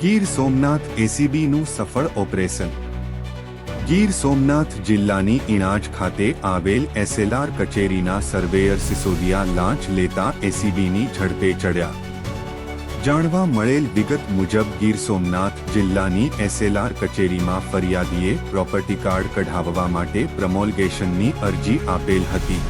ગીર સોમનાથ એસીબીનું સફળ ઓપરેશન। ગીર સોમનાથ જિલ્લાની ઇણાજ ખાતે આવેલ એસએલઆર કચેરીના સર્વેયર સિસોદિયા લાંચ લેતા એસીબીની ઝડપે ચડ્યા। જાણવા મળેલ વિગત મુજબ ગીર સોમનાથ જિલ્લાની એસએલઆર કચેરીમાં ફરિયાદીએ પ્રોપર્ટી કાર્ડ કઢાવવા માટે પ્રમોલ્ગેશનની અરજી આપેલ હતી,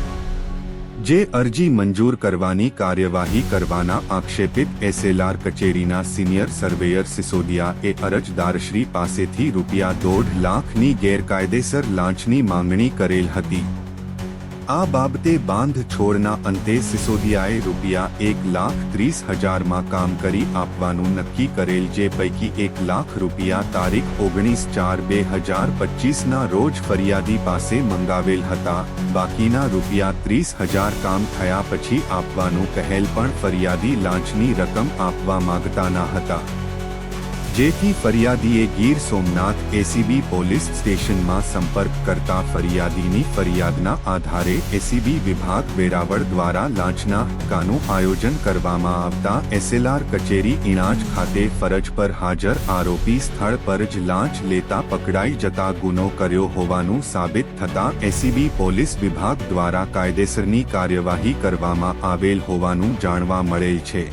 જે અરજી મંજૂર કરવાની કાર્યવાહી કરવાના આક્ષેપિત એસએલઆર કચેરીના સિનિયર સર્વેયર સિસોદિયાએ અરજદારશ્રી પાસેથી ₹1.5 લાખની ગેરકાયદેસર લાંચની માંગણી કરેલ હતી। આ બાબતે બાંધછોડના અંતે સિસોદિયાએ ₹1,30,000માં કામ કરી આપવાનું નક્કી કરેલ, જે પૈકી ₹1 લાખ તારીખ 19/4/2025ના રોજ ફરિયાદી પાસે મંગાવેલ હતા। બાકીના ₹30,000 કામ થયા પછી આપવાનું કહેલ, પણ ફરિયાદી લાંચની રકમ આપવા માંગતા ન હતા, જેથી ફરિયાદીએ ગીર સોમનાથ એસીબી પોલીસ સ્ટેશનમાં સંપર્ક કરતા ફરિયાદીની ફરિયાદના આધારે એસીબી વિભાગ વેરાવળ દ્વારા લાંચના હક્કાનું આયોજન કરવામાં આવતા એસએલઆર કચેરી ઇણાજ ખાતે ફરજ પર હાજર આરોપી સ્થળ પર જ લાંચ લેતા પકડાઈ જતા ગુનો કર્યો હોવાનું સાબિત થતા એસીબી પોલીસ વિભાગ દ્વારા કાયદેસરની કાર્યવાહી કરવામાં આવેલ હોવાનું જાણવા મળેલ છે।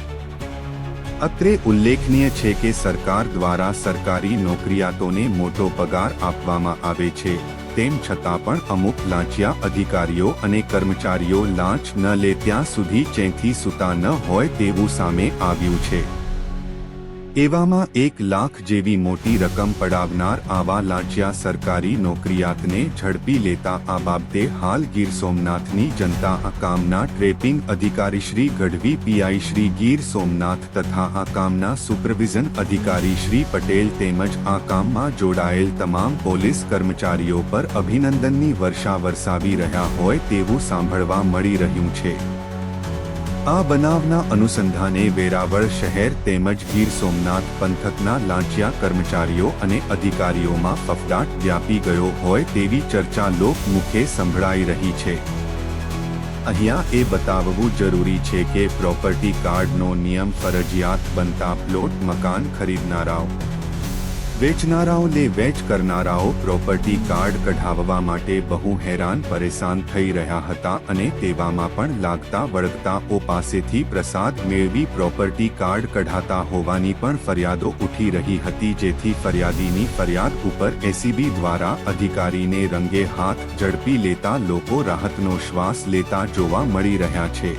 અત્રે ઉલ્લેખનીય છે કે સરકાર દ્વારા સરકારી નોકરિયાતોને મોટો પગાર આપવામાં આવે છે, તેમ છતાં પણ અમુક લાંચિયા અધિકારીઓ અને કર્મચારીઓ લાંચ ન લે ત્યાં સુધી ચેનથી સૂતા ન હોય તેવું સામે આવ્યું છે। એવામાં 1 લાખ જેવી મોટી રકમ પડાવનાર આવા લાંચિયા સરકારી નોકરિયાતને ઝડપી લેતા આ બાબતે હાલ ગીર સોમનાથની જનતા આ કામના ટ્રેપિંગ અધિકારી શ્રી ગઢવી, પીઆઈ શ્રી ગીર સોમનાથ તથા આ કામના સુપરવિઝન અધિકારી શ્રી પટેલ તેમજ આ કામમાં જોડાયેલ તમામ પોલીસ કર્મચારીઓ પર અભિનંદનની વર્ષા વરસાવી રહ્યા હોય તેવું સાંભળવા મળી રહ્યું છે। આ બનાવના અનુસંધાને વેરાવળ શહેર તેમજ ગીર સોમનાથ પંથકના લાંચિયા કર્મચારીઓ અને અધિકારીઓમાં ફફડાટ વ્યાપી ગયો હોય તેવી ચર્ચા લોકમુખે સંભળાઈ રહી છે। અહીંયા એ બતાવવું જરૂરી છે કે પ્રોપર્ટી કાર્ડનો નિયમ ફરજિયાત બનતા પ્લોટ મકાન ખરીદનારાઓ, વેચનારાઓ લે વેચ કરનારાઓ પ્રોપર્ટી કાર્ડ કઢાવવા માટે બહુ હેરાન પરેશાન થઈ રહ્યા હતા અને તેવામાં પણ લાગતા વળગતાઓ પાસેથી પ્રસાદ મેળવી પ્રોપર્ટી કાર્ડ કઢાતા હોવાની પણ ફરિયાદો ઉઠી રહી હતી, જેથી ફરિયાદીની ફરિયાદ ઉપર એસીબી દ્વારા અધિકારીને રંગે હાથ ઝડપી લેતા લોકો રાહતનો શ્વાસ લેતા જોવા મળી રહ્યા છે।